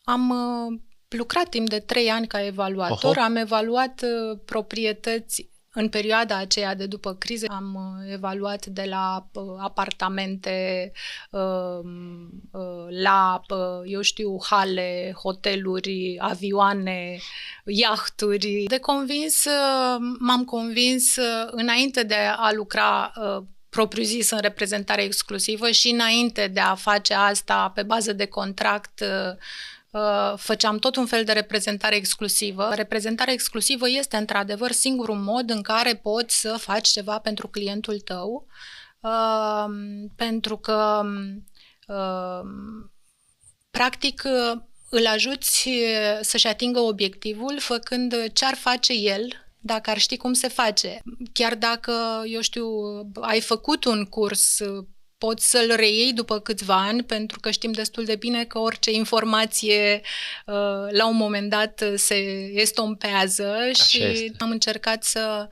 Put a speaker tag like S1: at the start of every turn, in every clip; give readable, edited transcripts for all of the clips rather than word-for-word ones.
S1: Am lucrat timp de 3 ani ca evaluator, am evaluat proprietăți în perioada aceea de după criză, am evaluat de la apartamente la, eu știu, hale, hoteluri, avioane, iahturi. M-am convins înainte de a lucra propriu-zis în reprezentare exclusivă și înainte de a face asta pe bază de contract, făceam tot un fel de reprezentare exclusivă. Reprezentarea exclusivă este într-adevăr singurul mod în care poți să faci ceva pentru clientul tău, pentru că practic îl ajuți să-și atingă obiectivul făcând ce ar face el dacă ar ști cum se face. Chiar dacă, eu știu, ai făcut un curs, poți să-l reiei după câțiva ani, pentru că știm destul de bine că orice informație la un moment dat se estompează. Așa și este. Am încercat să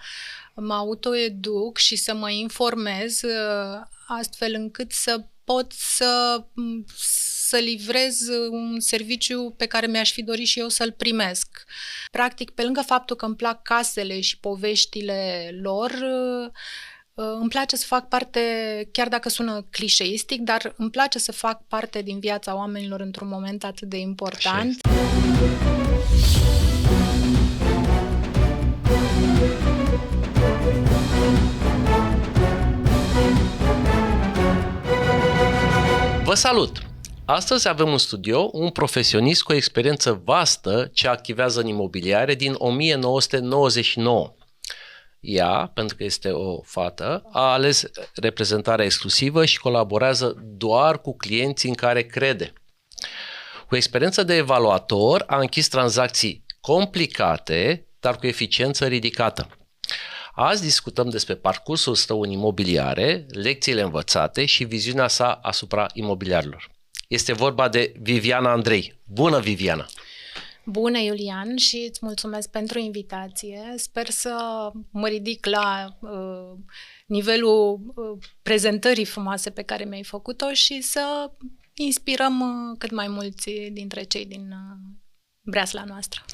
S1: mă autoeduc și să mă informez astfel încât să pot să livrez un serviciu pe care mi-aș fi dorit și eu să-l primesc. Practic, pe lângă faptul că îmi plac casele și poveștile lor, îmi place să fac parte, chiar dacă sună clișeistic, dar îmi place să fac parte din viața oamenilor într-un moment atât de important.
S2: Vă salut! Astăzi avem în studio un profesionist cu o experiență vastă ce activează în imobiliare din 1999. Ea, pentru că este o fată, a ales reprezentarea exclusivă și colaborează doar cu clienții în care crede. Cu experiență de evaluator a închis tranzacții complicate, dar cu eficiență ridicată. Azi discutăm despre parcursul său în imobiliare, lecțiile învățate și viziunea sa asupra imobiliarilor. Este vorba de Viviana Andrei. Bună, Viviana!
S1: Bună, Iulian, și îți mulțumesc pentru invitație. Sper să mă ridic la nivelul prezentării frumoase pe care mi-ai făcut-o și să inspirăm cât mai mulți dintre cei din breasla noastră.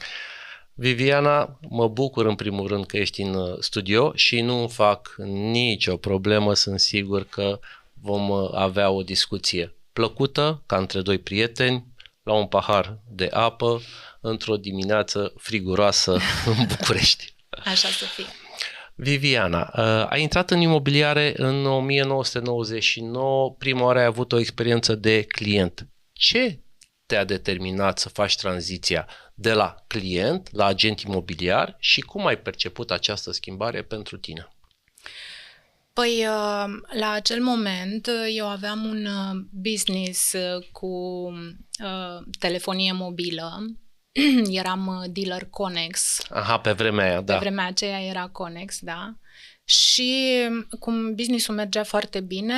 S2: Viviana, mă bucur în primul rând că ești în studio și nu fac nicio problemă, sunt sigur că vom avea o discuție plăcută, ca între doi prieteni, la un pahar de apă, într-o dimineață friguroasă în București.
S1: Așa să fie.
S2: Viviana, ai intrat în imobiliare în 1999, prima oară ai avut o experiență de client. Ce te-a determinat să faci tranziția de la client la agent imobiliar și cum ai perceput această schimbare pentru tine?
S1: Păi, la acel moment eu aveam un business cu telefonie mobilă. Eram dealer Connex.
S2: Aha, pe vremea aia, da.
S1: Pe vremea aceea era Connex, da. Și cum businessul mergea foarte bine,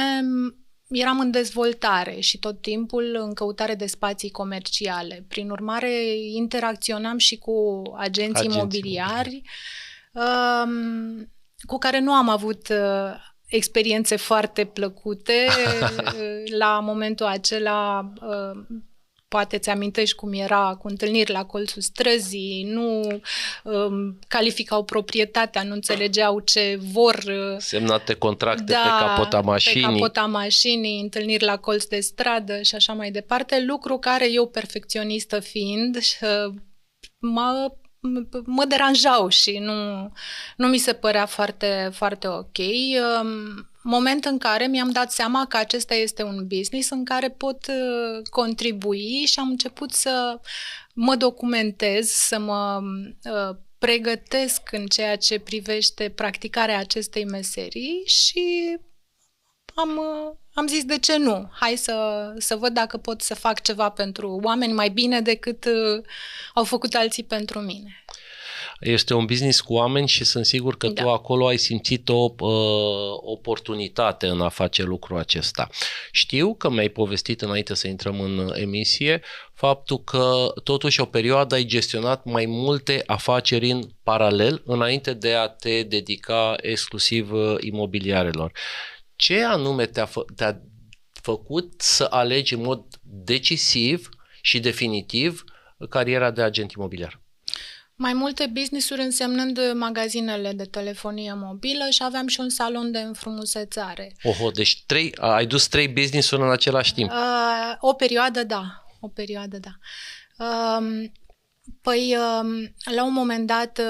S1: eram în dezvoltare și tot timpul în căutare de spații comerciale. Prin urmare, interacționam și cu agenții imobiliari, cu care nu am avut experiențe foarte plăcute. La momentul acela, poate ți amintești cum era cu întâlniri la colțul străzii, nu calificau proprietatea, nu înțelegeau ce vor.
S2: Semnate contracte pe capota mașinii.
S1: Pe capota mașinii, întâlniri la colț de stradă și așa mai departe, lucru care eu, perfecționistă fiind, mă deranjau și nu mi se părea foarte, foarte ok. Moment în care mi-am dat seama că acesta este un business în care pot contribui și am început să mă documentez, să mă pregătesc în ceea ce privește practicarea acestei meserii și am zis de ce nu? Hai să văd dacă pot să fac ceva pentru oameni mai bine decât au făcut alții pentru mine.
S2: Este un business cu oameni și sunt sigur că tu acolo ai simțit o oportunitate în a face lucrul acesta. Știu că mi-ai povestit înainte să intrăm în emisie faptul că totuși o perioadă ai gestionat mai multe afaceri în paralel înainte de a te dedica exclusiv imobiliarelor. Ce anume te-a făcut să alegi în mod decisiv și definitiv cariera de agent imobiliar.
S1: Mai multe business-uri însemnând magazinele de telefonie mobilă și aveam și un salon de înfrumusețare.
S2: Oho, deci ai dus 3 business-uri în același timp.
S1: O perioadă, da. Păi, la un moment dat,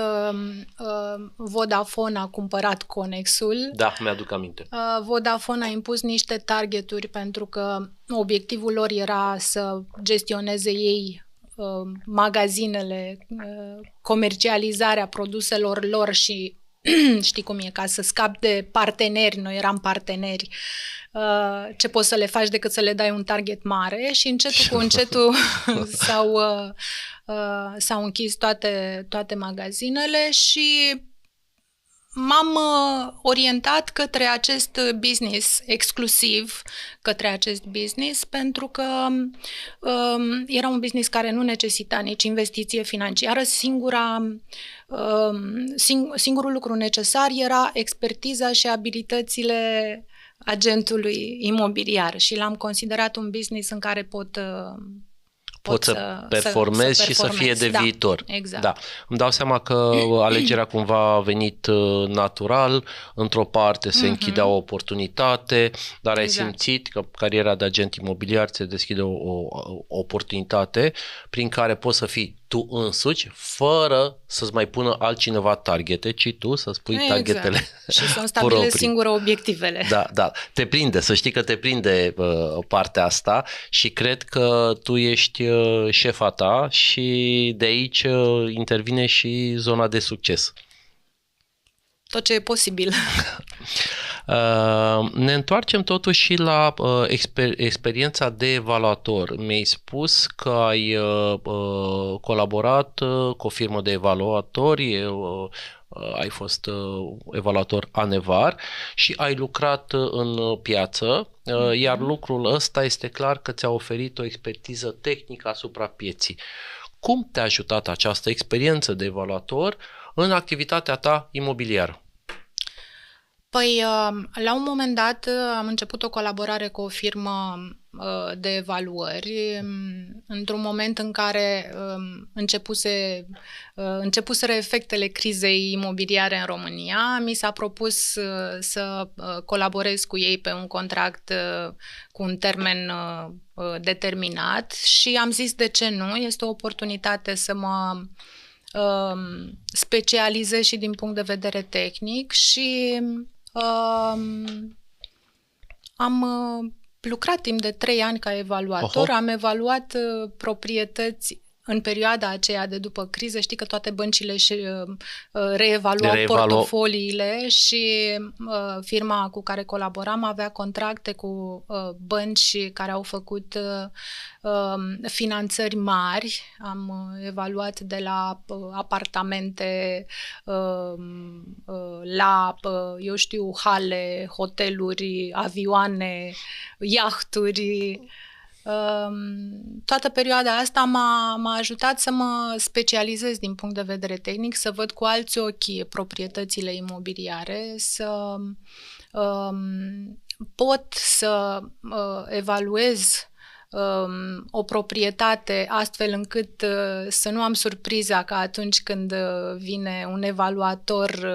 S1: Vodafone a cumpărat Conexul.
S2: Da, mi-aduc aminte.
S1: Vodafone a impus niște targeturi pentru că obiectivul lor era să gestioneze ei magazinele, comercializarea produselor lor și știi cum e, ca să scapi de parteneri, noi eram parteneri, ce poți să le faci decât să le dai un target mare și încetul cu încetul s-au închis toate magazinele și m-am orientat către acest business, exclusiv către acest business, pentru că era un business care nu necesita nici investiție financiară. Singurul lucru necesar era expertiza și abilitățile agentului imobiliar și l-am considerat un business în care pot
S2: să performezi și să fie de viitor.
S1: Exact.
S2: Da. Îmi dau seama că alegerea cumva a venit natural, într-o parte se închidea o oportunitate, dar ai simțit că cariera de agent imobiliar ți deschide o oportunitate prin care poți să fii tu însuți, fără să-ți mai pună altcineva targete, ci tu să-ți pui targetele
S1: și să-mi stabilezi singură obiectivele.
S2: Da. Te prinde, să știi că te prinde partea asta și cred că tu ești șefa ta și de aici intervine și zona de succes.
S1: Tot ce e posibil.
S2: Ne întoarcem totuși și la experiența de evaluator. Mi-ai spus că ai colaborat cu o firmă de evaluatori, ai fost evaluator ANEVAR și ai lucrat în piață, iar lucrul ăsta este clar că ți-a oferit o expertiză tehnică asupra pieții. Cum te-a ajutat această experiență de evaluator în activitatea ta imobiliară?
S1: Păi, la un moment dat am început o colaborare cu o firmă de evaluări, într-un moment în care începuseră efectele crizei imobiliare în România. Mi s-a propus să colaborez cu ei pe un contract cu un termen determinat și am zis de ce nu, este o oportunitate să mă specializez și din punct de vedere tehnic și am lucrat timp de 3 ani ca evaluator. Am evaluat proprietăți în perioada aceea de după criză. Știi că toate băncile și reevaluau portofoliile și firma cu care colaboram avea contracte cu bănci care au făcut finanțări mari. Am evaluat de la apartamente la, eu știu, hale, hoteluri, avioane, iahturi. Toată perioada asta m-a ajutat să mă specializez din punct de vedere tehnic, să văd cu alți ochi proprietățile imobiliare, să pot să evaluez o proprietate astfel încât să nu am surpriza că atunci când vine un evaluator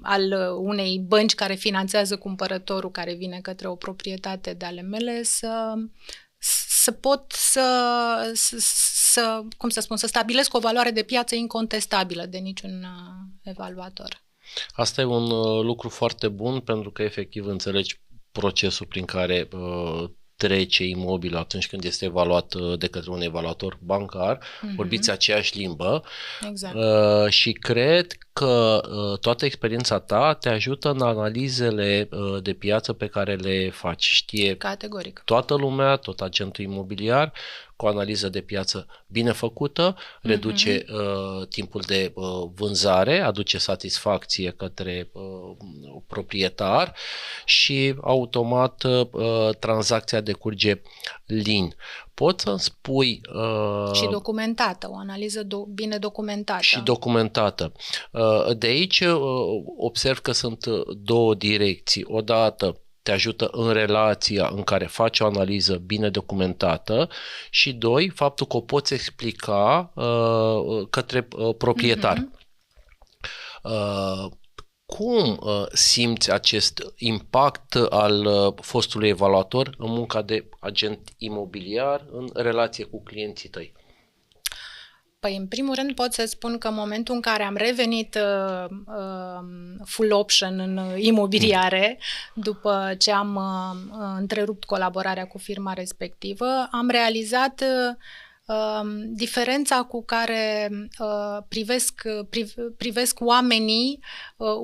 S1: al unei bănci care finanțează cumpărătorul care vine către o proprietate de ale mele să pot cum să spun, să stabilesc o valoare de piață incontestabilă de niciun evaluator.
S2: Asta e un lucru foarte bun pentru că efectiv înțelegi procesul prin care trece imobilul atunci când este evaluat de către un evaluator bancar, vorbiți aceeași limbă.
S1: Exact.
S2: Și cred că toată experiența ta te ajută în analizele de piață pe care le faci. Știe
S1: categoric
S2: toată lumea, tot agentul imobiliar, cu o analiză de piață bine făcută, reduce timpul de vânzare, aduce satisfacție către proprietar și automat tranzacția decurge lin. Poți să-mi spui...
S1: și documentată, o analiză bine documentată.
S2: Și documentată. De aici observ că sunt două direcții. Odată te ajută în relația în care faci o analiză bine documentată și doi, faptul că o poți explica către proprietar. Cum simți acest impact al fostului evaluator în munca de agent imobiliar în relație cu clienții tăi?
S1: Păi, în primul rând pot să spun că în momentul în care am revenit full option în imobiliare, după ce am întrerupt colaborarea cu firma respectivă, am realizat diferența cu care privesc oamenii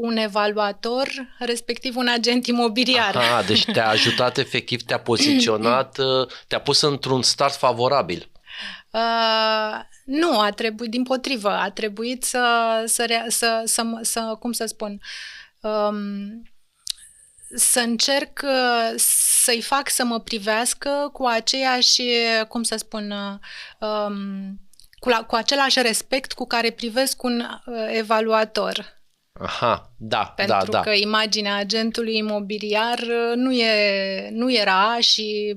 S1: un evaluator, respectiv un agent imobiliar.
S2: Aha, deci te-a ajutat efectiv, te-a poziționat, te-a pus într-un start favorabil.
S1: Nu, a trebuit, dimpotrivă, a trebuit cum să spun, să încerc să-i fac să mă privească cu aceeași, cum să spun, cu același respect cu care privesc un evaluator.
S2: Aha, da,
S1: pentru că imaginea agentului imobiliar nu era și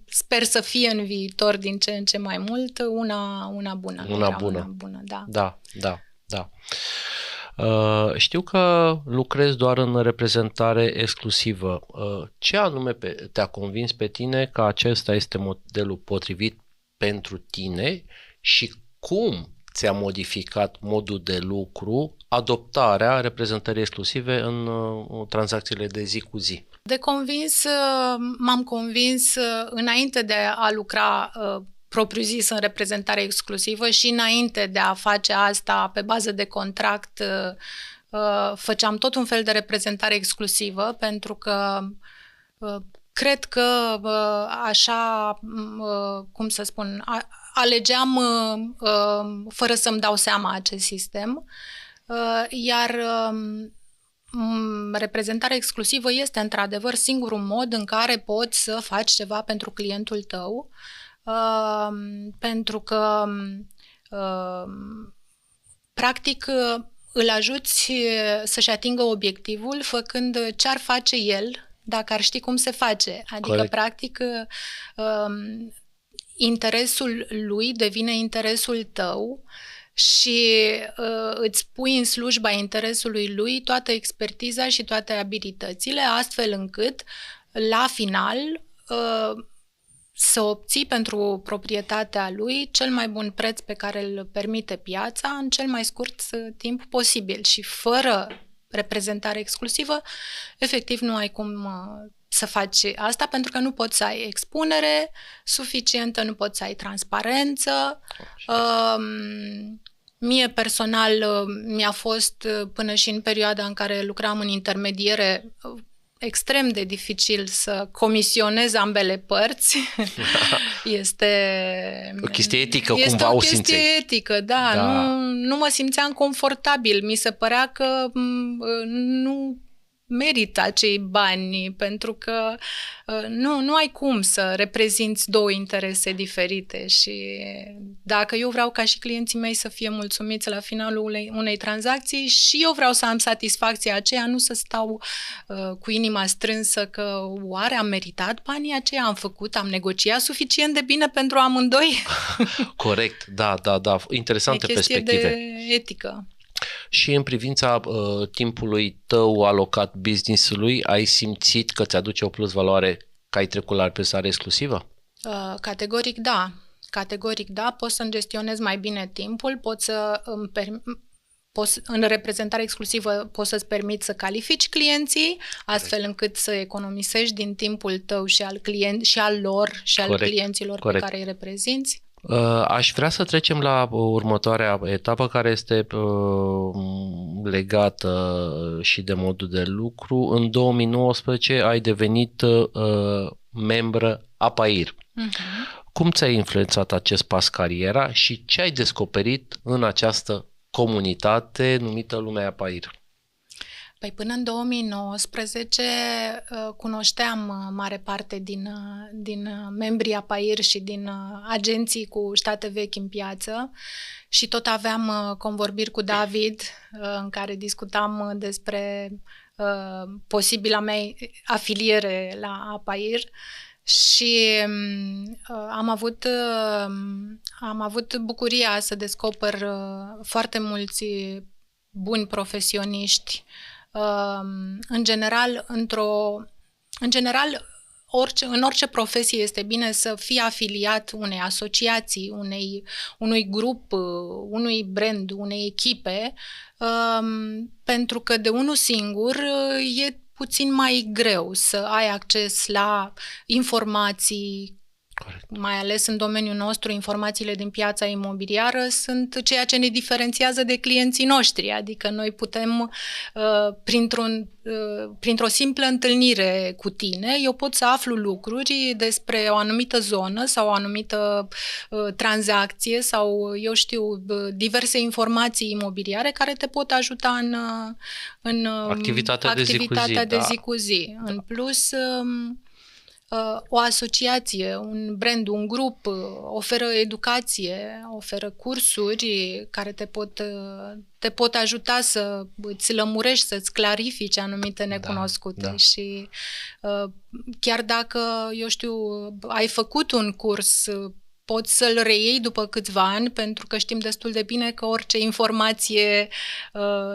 S1: sper să fie în viitor din ce în ce mai mult una bună.
S2: Una bună, da. Știu că lucrezi doar în reprezentare exclusivă. Ce anume te-a convins pe tine că acesta este modelul potrivit pentru tine și cum ți-a modificat modul de lucru, adoptarea reprezentării exclusive în tranzacțiile de zi cu zi?
S1: M-am convins înainte de a lucra propriu-zis în reprezentare exclusivă și înainte de a face asta pe bază de contract, făceam tot un fel de reprezentare exclusivă, pentru că cred că așa, cum să spun, alegeam fără să-mi dau seama acest sistem, iar reprezentarea exclusivă este într-adevăr singurul mod în care poți să faci ceva pentru clientul tău, pentru că practic îl ajuți să-și atingă obiectivul făcând ce ar face el dacă ar ști cum se face. Adică,
S2: corect,
S1: practic, interesul lui devine interesul tău și îți pui în slujba interesului lui toată expertiza și toate abilitățile, astfel încât, la final, să obții pentru proprietatea lui cel mai bun preț pe care îl permite piața în cel mai scurt timp posibil. Și fără reprezentare exclusivă, efectiv nu ai cum să faci asta, pentru că nu poți să ai expunere suficientă, nu poți să ai transparență. Mie personal mi-a fost, până și în perioada în care lucram în intermediere, extrem de dificil să comisionez ambele părți. Este
S2: o chestie etică,
S1: este
S2: cumva
S1: o
S2: o
S1: chestie
S2: simțeai.
S1: etică, da. Nu mă simțeam confortabil. Mi se părea că nu merit acei bani, pentru că nu ai cum să reprezinți două interese diferite și dacă eu vreau ca și clienții mei să fie mulțumiți la finalul unei tranzacții și eu vreau să am satisfacția aceea, nu să stau cu inima strânsă că oare am meritat banii aceia, am negociat suficient de bine pentru amândoi?
S2: Corect, da, interesante perspective.
S1: E chestie de etică.
S2: Și în privința timpului tău alocat business-ului, ai simțit că ți-aduce o plus valoare că ai trecut la reprezentare exclusivă?
S1: Categoric da, pot să-mi gestionez mai bine timpul, în reprezentare exclusivă poți să-ți permiți să califici clienții, astfel încât să economisești din timpul tău și al lor și al clienților pe care îi reprezinți.
S2: Aș vrea să trecem la următoarea etapă, care este legată și de modul de lucru. În 2019 ai devenit membră APAIR. Cum ți-a influențat acest pas cariera și ce ai descoperit în această comunitate numită Lumea APAIR?
S1: Păi până în 2019 cunoșteam mare parte din membrii APAIR și din agenții cu state vechi în piață și tot aveam convorbiri cu David în care discutam despre posibila mea afiliere la APAIR și am avut bucuria să descoper foarte mulți buni profesioniști. În general, în orice profesie este bine să fii afiliat unei asociații, unui grup, unui brand, unei echipe, pentru că de unul singur e puțin mai greu să ai acces la informații. Corect. Mai ales în domeniul nostru, informațiile din piața imobiliară sunt ceea ce ne diferențiază de clienții noștri, adică noi putem, printr-o simplă întâlnire cu tine, eu pot să aflu lucruri despre o anumită zonă sau o anumită tranzacție sau, eu știu, diverse informații imobiliare care te pot ajuta în activitatea de zi cu zi. În plus, o asociație, un brand, un grup oferă educație, oferă cursuri care te pot ajuta să îți lămurești, să-ți clarifici anumite necunoscute. Da. Și chiar dacă, eu știu, ai făcut un curs, poți să-l reiei după câțiva ani, pentru că știm destul de bine că orice informație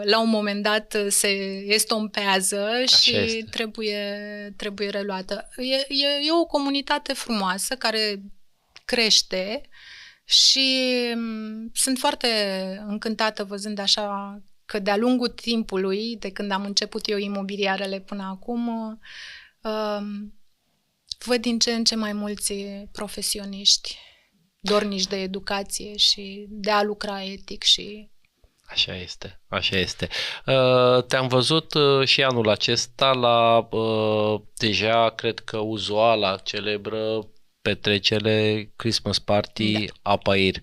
S1: la un moment dat se estompează și trebuie reluată. E o comunitate frumoasă care crește și sunt foarte încântată văzând așa că de-a lungul timpului, de când am început eu imobiliarele până acum, văd din ce în ce mai mulți profesioniști dornici de educație și de a lucra etic și...
S2: Așa este. Te-am văzut și anul acesta la deja, cred că uzuala, celebră petrecere Christmas Party APAIR.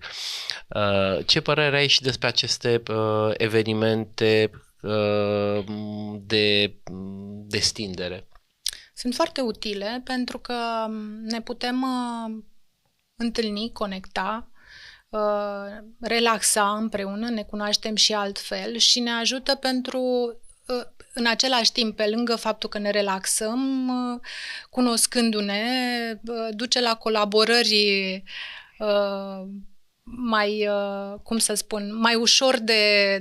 S2: Ce părere ai și despre aceste evenimente de destindere?
S1: Sunt foarte utile pentru că ne putem întâlni, conecta, relaxa împreună, ne cunoaștem și altfel și ne ajută pentru, în același timp, pe lângă faptul că ne relaxăm, cunoscându-ne, duce la colaborări mai, mai ușor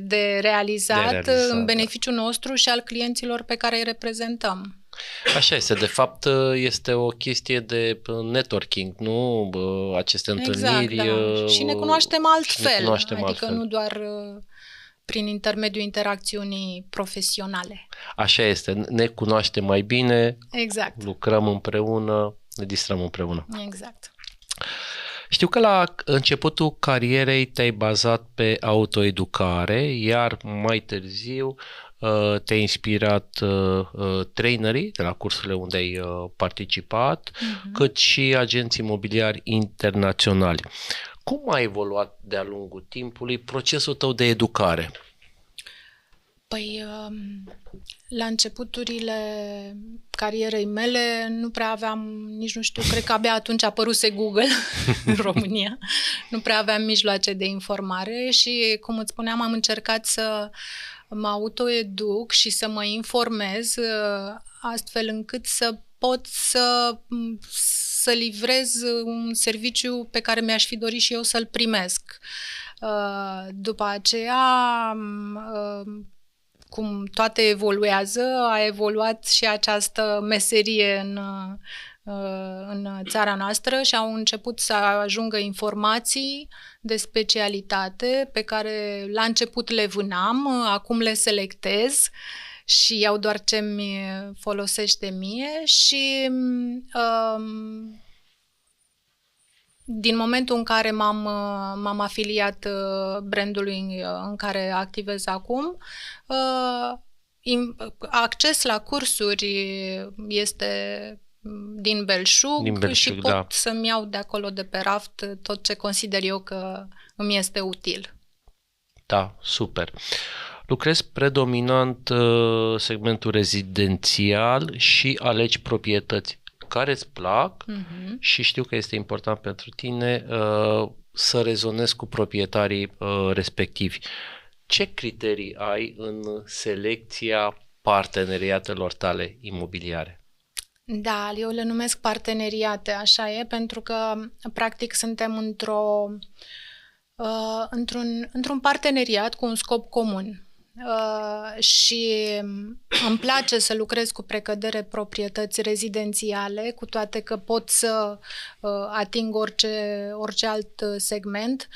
S1: de realizat în beneficiul nostru și al clienților pe care îi reprezentăm.
S2: Așa este, de fapt este o chestie de networking, nu? Aceste întâlniri.
S1: Da. Și ne cunoaștem altfel, adică nu doar prin intermediul interacțiunii profesionale.
S2: Așa este, ne cunoaștem mai bine, lucrăm împreună, ne distrăm împreună.
S1: Exact.
S2: Știu că la începutul carierei te-ai bazat pe autoeducare, iar mai târziu te-a inspirat trainerii de la cursurile unde ai participat, cât și agenții imobiliari internaționali. Cum a evoluat de-a lungul timpului procesul tău de educare?
S1: Păi, la începuturile carierei mele nu prea aveam, nici nu știu, cred că abia atunci apăruse Google în România. Nu prea aveam mijloace de informare și, cum îți spuneam, am încercat să mă autoeduc și să mă informez astfel încât să pot să livrez un serviciu pe care mi-aș fi dorit și eu să-l primesc. După aceea, cum toate evoluează, a evoluat și această meserie în țara noastră și au început să ajungă informații de specialitate pe care la început le vânam, acum le selectez și iau doar ce mi folosește mie și din momentul în care m-am afiliat brandului în care activez acum, acces la cursuri este din Belșug și pot să-mi iau de acolo de pe raft tot ce consider eu că îmi este util.
S2: Da, super. Lucrezi predominant segmentul rezidențial și alegi proprietăți care îți plac și știu că este important pentru tine să rezonezi cu proprietarii respectivi. Ce criterii ai în selecția parteneriatelor tale imobiliare?
S1: Da, eu le numesc parteneriate, așa e, pentru că practic suntem într-un parteneriat cu un scop comun. Și îmi place să lucrez cu precădere proprietăți rezidențiale, cu toate că pot să ating orice alt segment.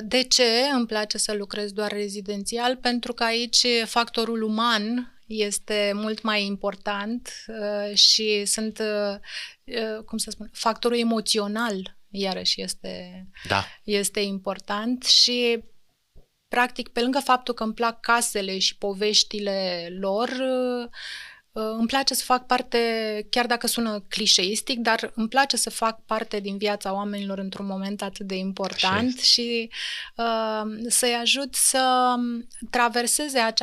S1: De ce îmi place să lucrez doar rezidențial? Pentru că aici factorul uman este mult mai important și factorul emoțional iarăși este important și practic, pe lângă faptul că îmi plac casele și poveștile lor, îmi place să fac parte, chiar dacă sună clișeistic, dar îmi place să fac parte din viața oamenilor într-un moment atât de important și să-i ajut să traverseze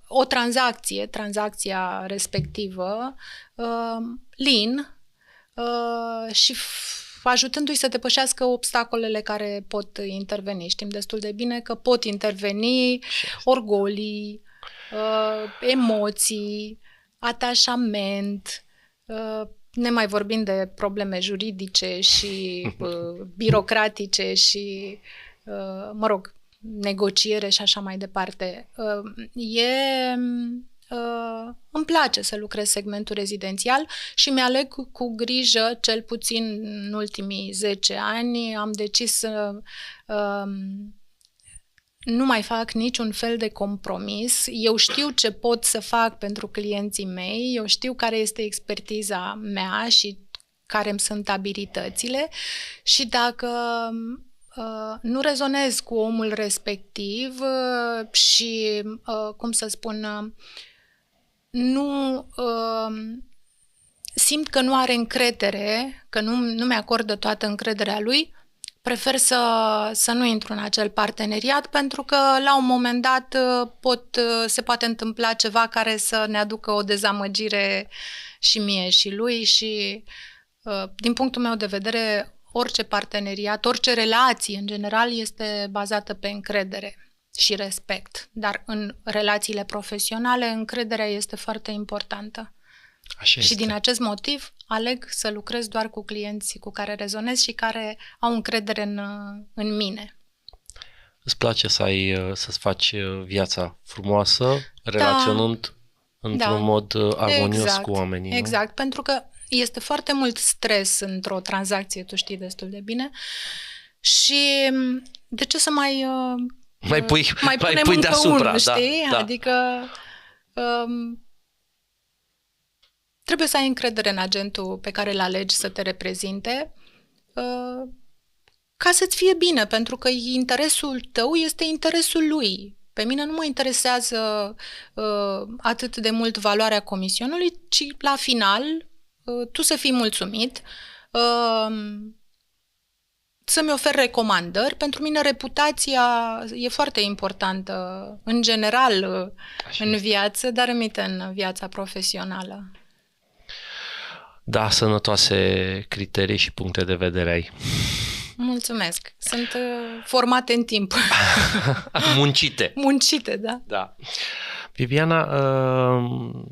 S1: o tranzacția respectivă, și ajutându-i să depășească obstacolele care pot interveni. Știm destul de bine că pot interveni orgolii, emoții, atașament, ne mai vorbim de probleme juridice și birocratice și, negociere și așa mai departe. Îmi place să lucrez segmentul rezidențial și mi-aleg cu grijă, cel puțin în ultimii 10 ani, am decis să nu mai fac niciun fel de compromis. Eu știu ce pot să fac pentru clienții mei, eu știu care este expertiza mea și care îmi sunt abilitățile și dacă nu rezonez cu omul respectiv și, nu simt că nu are încredere, că nu mi-acordă toată încrederea lui, prefer să nu intru în acel parteneriat pentru că la un moment dat se poate întâmpla ceva care să ne aducă o dezamăgire și mie și lui și din punctul meu de vedere orice parteneriat, orice relație în general este bazată pe încredere și respect, dar în relațiile profesionale încrederea este foarte importantă.
S2: Așa
S1: și
S2: este.
S1: Din acest motiv aleg să lucrez doar cu clienții cu care rezonez și care au încredere în mine.
S2: Îți place să-ți faci viața frumoasă, relaționând într-un mod armonios cu oamenii,
S1: Exact,
S2: nu?
S1: pentru că este foarte mult stres într-o tranzacție, tu știi destul de bine, și de ce să mai punem
S2: deasupra,
S1: unul, știi?
S2: Da.
S1: Adică trebuie să ai încredere în agentul pe care îl alegi să te reprezinte ca să-ți fie bine, pentru că interesul tău este interesul lui. Pe mine nu mă interesează atât de mult valoarea comisionului, ci la final tu să fii mulțumit, să-mi oferi recomandări. Pentru mine reputația e foarte importantă în general în viață, dar în viața profesională.
S2: Da, sănătoase criterii și puncte de vedere ai.
S1: Mulțumesc. Sunt formate în timp.
S2: Muncite.
S1: Muncite, da.
S2: Da. Viviana,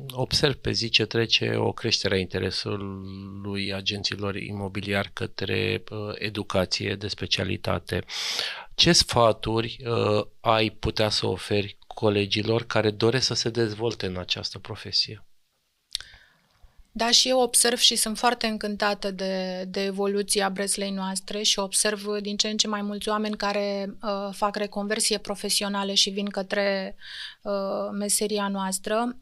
S2: observ pe zi ce trece o creștere a interesului agenților imobiliari către educație de specialitate. Ce sfaturi ai putea să oferi colegilor care doresc să se dezvolte în această profesie?
S1: Da, și eu observ și sunt foarte încântată de evoluția Breslei noastre și observ din ce în ce mai mulți oameni care fac reconversie profesionale și vin către meseria noastră.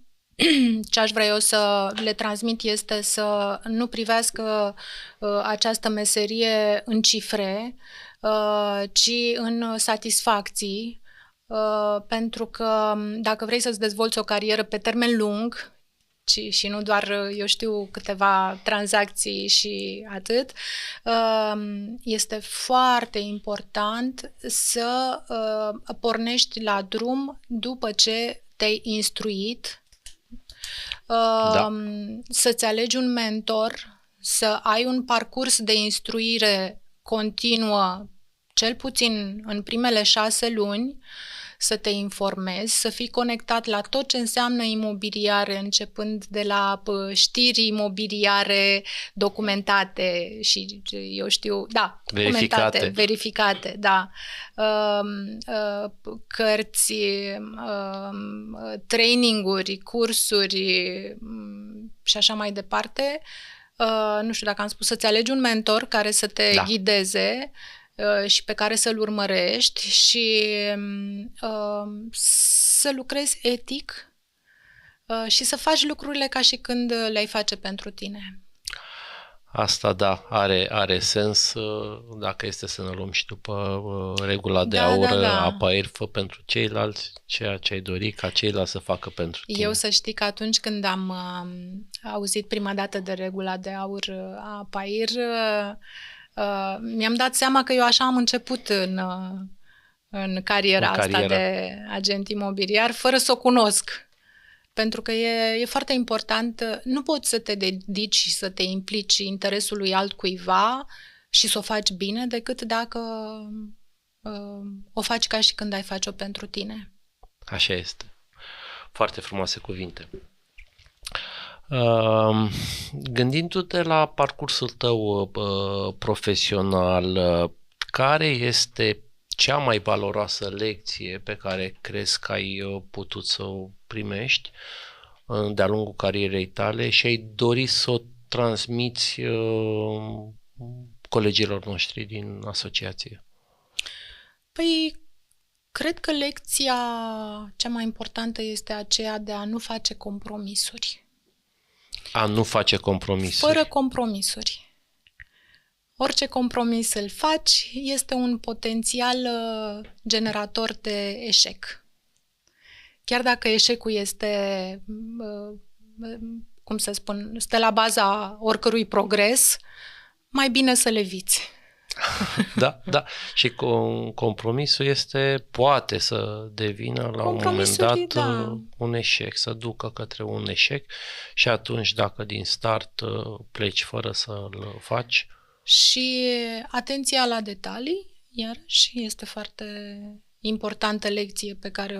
S1: Ce aș vrea eu să le transmit este să nu privească această meserie în cifre, ci în satisfacții, pentru că dacă vrei să-ți dezvolți o carieră pe termen lung, și nu doar, eu știu, câteva tranzacții și atât, este foarte important să pornești la drum după ce te-ai instruit, să-ți alegi un mentor, să ai un parcurs de instruire continuă, cel puțin în primele 6 luni, să te informezi, să fii conectat la tot ce înseamnă imobiliare, începând de la știri imobiliare documentate și, eu știu, da, verificate, da, cărți, traininguri, cursuri și așa mai departe. Nu știu dacă am spus, să-ți alegi un mentor care să te ghideze și pe care să-l urmărești și să lucrezi etic și să faci lucrurile ca și când le-ai face pentru tine.
S2: Asta, da, are sens dacă este să ne luăm și după regula de aur, apa-aer, fă pentru ceilalți ceea ce ai dori ca ceilalți să facă pentru tine.
S1: Eu să știi că atunci când am auzit prima dată de regula de aur apa-aer, mi-am dat seama că eu așa am început în cariera asta de agent imobiliar, fără să o cunosc. Pentru că e foarte important, nu poți să te dedici și să te implici interesului altcuiva și să o faci bine decât dacă o faci ca și când ai face-o pentru tine.
S2: Așa este. Foarte frumoase cuvinte. Gândindu-te la parcursul tău profesional, care este cea mai valoroasă lecție pe care crezi că ai putut să o primești de-a lungul carierei tale și ai dori să o transmiți colegilor noștri din asociație?
S1: Păi, cred că lecția cea mai importantă este aceea de a nu face compromisuri.
S2: A nu face compromisuri.
S1: Fără compromisuri. Orice compromis îl faci este un potențial generator de eșec. Chiar dacă eșecul este, cum să spun, stă la baza oricărui progres, mai bine să le eviți.
S2: Da. Și compromisul poate să devină la un moment dat un eșec, să ducă către un eșec și atunci dacă din start pleci fără să-l faci.
S1: Și atenția la detalii, iarăși, este foarte importantă lecție pe care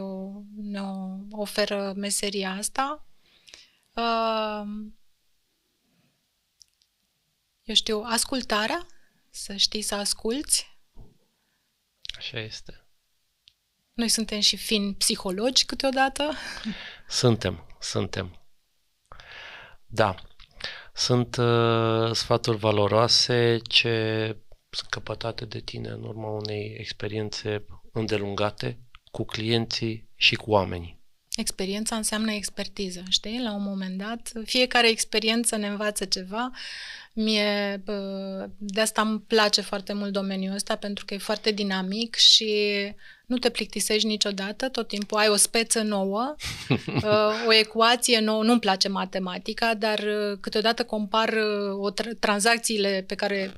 S1: ne-o oferă meseria asta. Eu știu, ascultarea, să știi să asculți.
S2: Așa este.
S1: Noi suntem și fini psihologi câteodată.
S2: Suntem. Da. Sunt sfaturi valoroase ce sunt căpătate de tine în urma unei experiențe îndelungate cu clienții și cu oamenii.
S1: Experiența înseamnă expertiză, știi? La un moment dat, fiecare experiență ne învață ceva. De asta îmi place foarte mult domeniul ăsta, pentru că e foarte dinamic și nu te plictisești niciodată, tot timpul ai o speță nouă, o ecuație nouă. Nu-mi place matematica, dar câteodată compar tranzacțiile pe care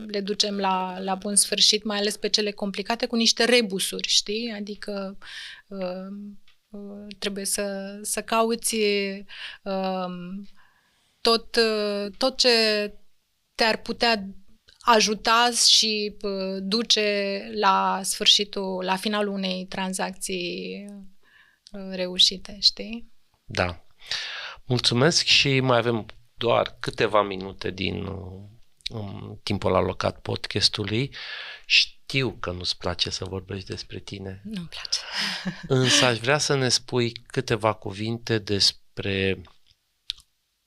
S1: le ducem la bun sfârșit, mai ales pe cele complicate, cu niște rebusuri, știi? Adică trebuie să cauți tot ce te-ar putea ajuta și duce la sfârșitul, la finalul unei tranzacții reușite, știi?
S2: Da. Mulțumesc și mai avem doar câteva minute din timpul alocat podcastului. Știu că nu-ți place să vorbești despre tine.
S1: Nu-mi place.
S2: Însă aș vrea să ne spui câteva cuvinte despre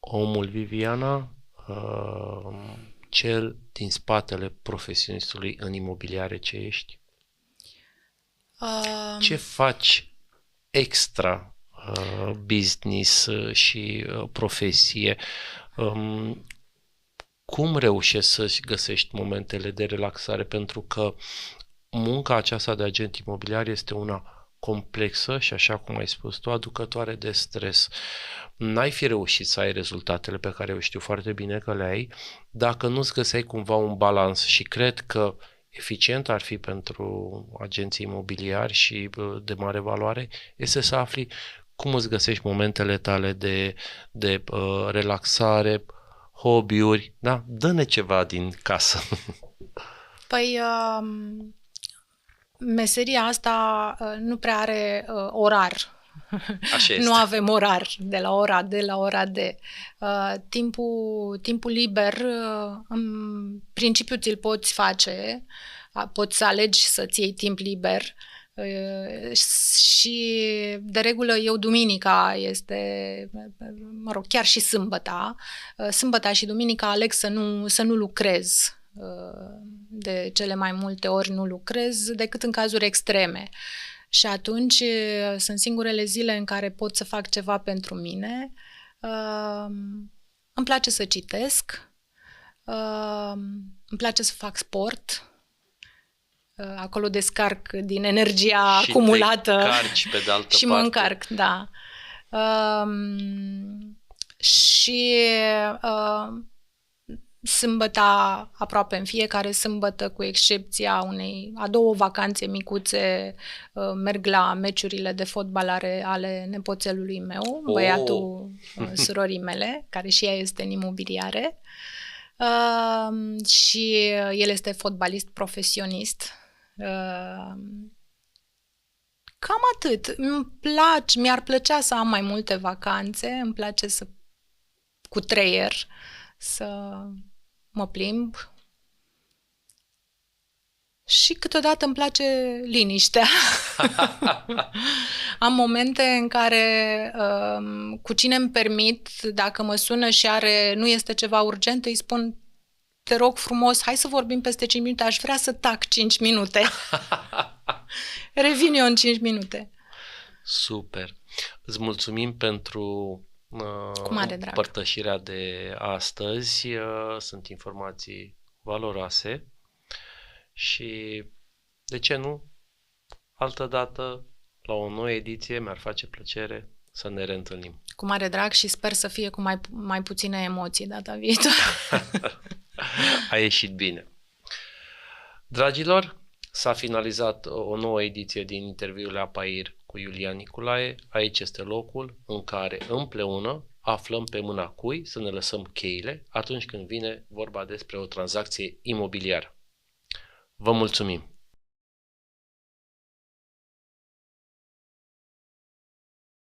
S2: omul Viviana, cel din spatele profesionistului în imobiliare ce ești. Ce faci extra business și profesie? Cum reușești să-și găsești momentele de relaxare? Pentru că munca aceasta de agent imobiliar este una complexă și, așa cum ai spus tu, aducătoare de stres. N-ai fi reușit să ai rezultatele pe care eu știu foarte bine că le ai dacă nu-ți găseai cumva un balans și cred că eficient ar fi pentru agenții imobiliari și de mare valoare este să afli cum îți găsești momentele tale de relaxare, hobby-uri, da? Dă-ne ceva din casă.
S1: Păi, Meseria asta nu prea are orar.
S2: Așa este.
S1: Nu avem orar de la ora D la ora D. Timpul liber, în principiu ți-l poți face, poți să alegi să-ți iei timp liber și de regulă eu duminica este, chiar și sâmbăta și duminica aleg să nu lucrez. De cele mai multe ori nu lucrez decât în cazuri extreme. Și atunci sunt singurele zile în care pot să fac ceva pentru mine. Îmi place să citesc, îmi place să fac sport. Acolo descarc din energia
S2: și
S1: acumulată.
S2: Te încarci pe de altă
S1: și
S2: parte.
S1: Mă încarc, da. Și sâmbăta, aproape în fiecare sâmbătă, cu excepția a 2 vacanțe micuțe, merg la meciurile de fotbal ale nepoțelului meu, băiatul surorii mele, care și ea este în imobiliare. Și el este fotbalist profesionist. Cam atât. Mi-ar plăcea să am mai multe vacanțe, îmi place cu treier, să mă plimb și câteodată îmi place liniștea. Am momente în care cu cine îmi permit, dacă mă sună și nu este ceva urgent, îi spun: te rog frumos, hai să vorbim peste 5 minute, aș vrea să tac 5 minute. Revin eu în 5 minute.
S2: Super! Îți mulțumim pentru împărtășirea de astăzi. Sunt informații valoroase și, de ce nu, altă dată, la o nouă ediție, mi-ar face plăcere să ne reîntâlnim.
S1: Cu mare drag și sper să fie cu mai puține emoții data viitoare.
S2: A ieșit bine. Dragilor, s-a finalizat o nouă ediție din interviul APAIR cu Iulian Niculae. Aici este locul în care împreună aflăm pe mâna cui să ne lăsăm cheile atunci când vine vorba despre o tranzacție imobiliară. Vă mulțumim!